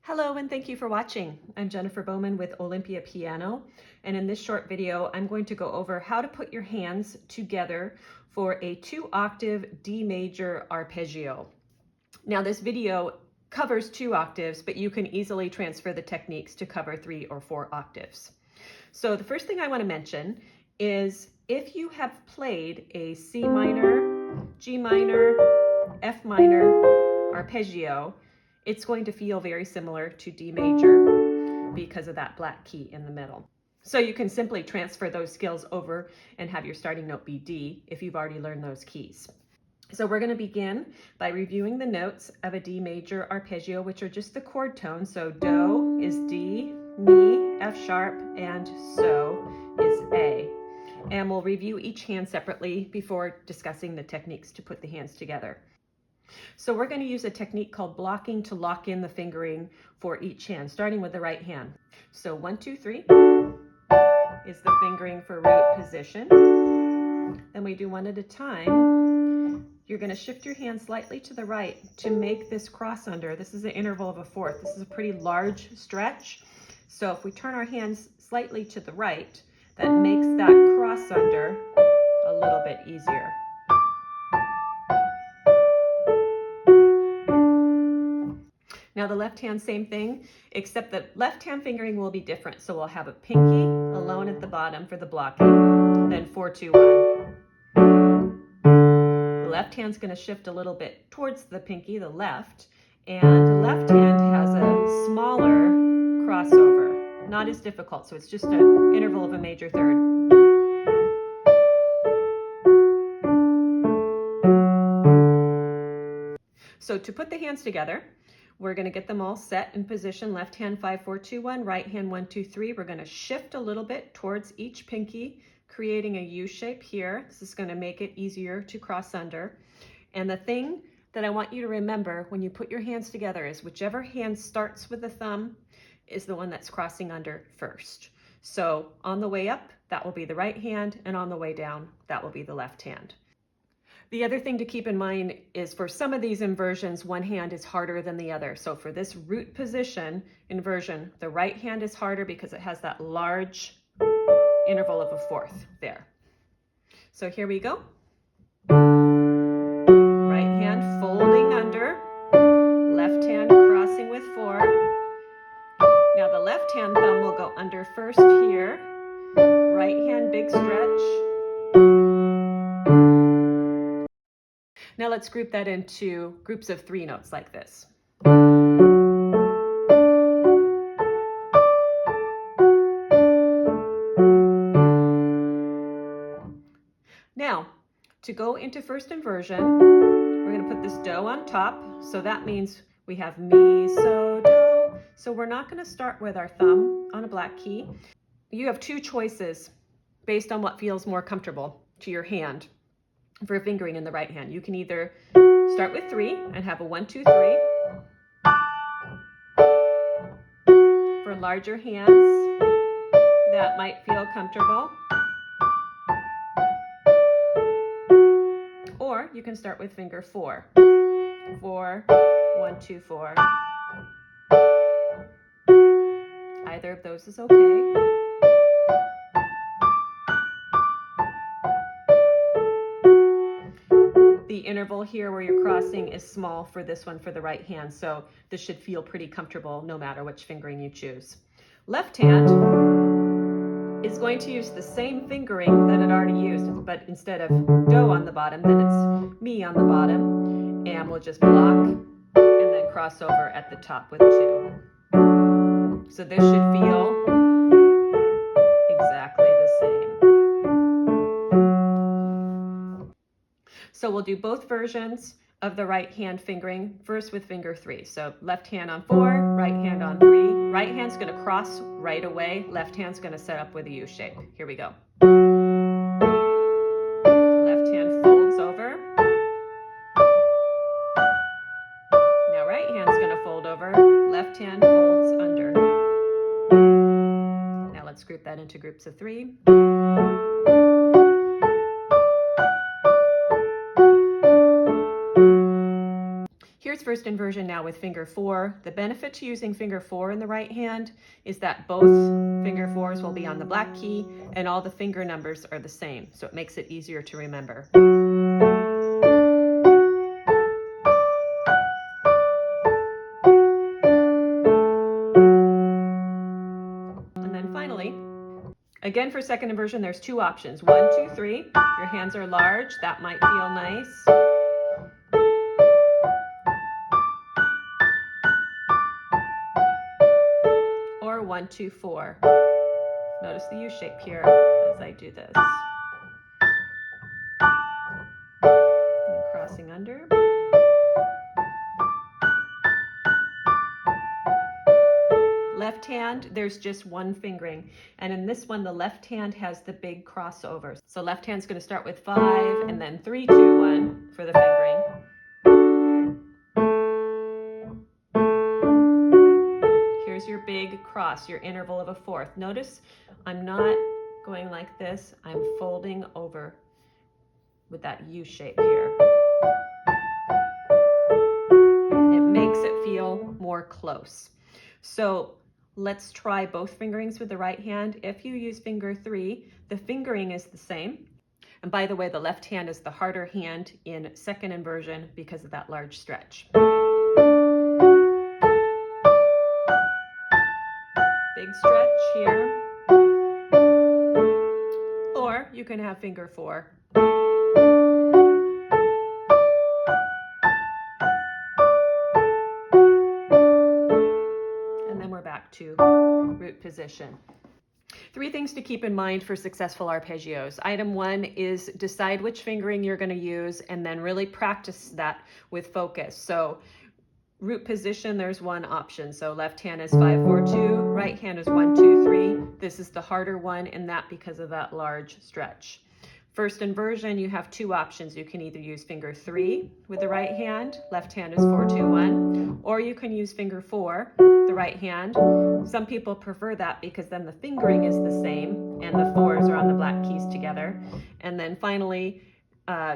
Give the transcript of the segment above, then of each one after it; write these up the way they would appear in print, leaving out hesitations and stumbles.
Hello and thank you for watching. I'm Jennifer Bowman with Olympia Piano, and in this short video I'm going to go over how to put your hands together for a 2-octave D major arpeggio. Now this video covers 2 octaves, but you can easily transfer the techniques to cover 3 or 4 octaves. So the first thing I want to mention is if you have played a C minor, G minor, F minor arpeggio, it's going to feel very similar to D major because of that black key in the middle. So you can simply transfer those skills over and have your starting note be D if you've already learned those keys. So we're going to begin by reviewing the notes of a D major arpeggio, which are just the chord tones. So Do is D, Mi, F sharp, and So is A. And we'll review each hand separately before discussing the techniques to put the hands together. So we're going to use a technique called blocking to lock in the fingering for each hand, starting with the right hand. So 1, 2, 3 is the fingering for root position. Then we do one at a time. You're going to shift your hand slightly to the right to make this cross under. This is an interval of a fourth. This is a pretty large stretch. So if we turn our hands slightly to the right, that makes that cross under a little bit easier. Now the left hand, same thing, except that left hand fingering will be different. So we'll have a pinky alone at the bottom for the blocking, then 4, 2, 1. The left hand's going to shift a little bit towards the pinky, the left, and the left hand has a smaller crossover, not as difficult. So it's just an interval of a major third. So to put the hands together, we're going to get them all set in position. Left hand 5, 4, 2, 1, right hand 1, 2, 3. We're going to shift a little bit towards each pinky, creating a U shape here. This is going to make it easier to cross under. And the thing that I want you to remember when you put your hands together is whichever hand starts with the thumb is the one that's crossing under first. So on the way up, that will be the right hand, and on the way down, that will be the left hand. The other thing to keep in mind is for some of these inversions, one hand is harder than the other. So for this root position inversion, the right hand is harder because it has that large interval of a fourth there. So here we go. Right hand folding under, left hand crossing with 4. Now the left hand thumb will go under first here, right hand big stretch. Now let's group that into groups of 3 notes like this. Now, to go into first inversion, we're going to put this Do on top. So that means we have Mi, So, Do. So we're not going to start with our thumb on a black key. You have 2 choices based on what feels more comfortable to your hand. For fingering in the right hand, you can either start with 3 and have a 1, 2, 3. For larger hands, that might feel comfortable. Or you can start with finger 4. 4, 1, 2, 4. Either of those is okay. The interval here where you're crossing is small for this one for the right hand, so this should feel pretty comfortable no matter which fingering you choose. Left hand is going to use the same fingering that it already used, but instead of Do on the bottom, then it's Mi on the bottom, and we'll just block and then cross over at the top with 2. So this should feel exactly the same. So we'll do both versions of the right hand fingering, first with finger 3. So left hand on 4, right hand on 3. Right hand's going to cross right away. Left hand's going to set up with a U shape. Here we go. Left hand folds over. Now right hand's going to fold over. Left hand folds under. Now let's group that into groups of 3. Here's first inversion now with finger 4. The benefit to using finger 4 in the right hand is that both finger 4s will be on the black key and all the finger numbers are the same, so it makes it easier to remember. And then finally, again for second inversion, there's 2 options. 1, 2, 3. If your hands are large, that might feel nice. Or 1, 2, 4. Notice the U shape here as I do this. And crossing under. Left hand, there's just 1 fingering. And in this one, the left hand has the big crossover. So left hand's going to start with 5 and then 3, 2, 1 for the fingering. Here's your big cross, your interval of a 4th. Notice I'm not going like this. I'm folding over with that U shape here. It makes it feel more close. So let's try both fingerings with the right hand. If you use finger 3, the fingering is the same. And by the way, the left hand is the harder hand in second inversion because of that large stretch. Big stretch here. Or you can have finger 4. And then we're back to root position. 3 things to keep in mind for successful arpeggios. Item 1 is decide which fingering you're going to use and then really practice that with focus. So root position, there's 1 option. So left hand is 5, 4, 2, right hand is 1, 2, 3. This is the harder one in that because of that large stretch. First inversion, you have 2 options. You can either use finger 3 with the right hand, left hand is 4, 2, 1, or you can use finger 4, the right hand. Some people prefer that because then the fingering is the same and the 4s are on the black keys together. And then finally,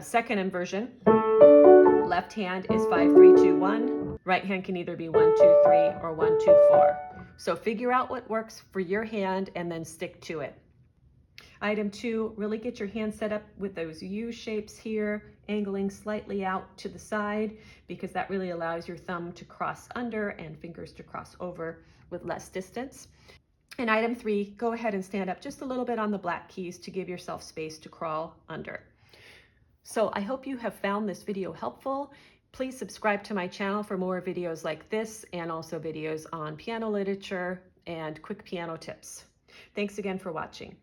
second inversion, left hand is 5, 3, 2, 1. Right hand can either be 1, 2, 3 or 1, 2, 4. So figure out what works for your hand and then stick to it. Item 2, really get your hand set up with those U shapes here, angling slightly out to the side because that really allows your thumb to cross under and fingers to cross over with less distance. And item 3, go ahead and stand up just a little bit on the black keys to give yourself space to crawl under. So I hope you have found this video helpful. Please subscribe to my channel for more videos like this and also videos on piano literature and quick piano tips. Thanks again for watching.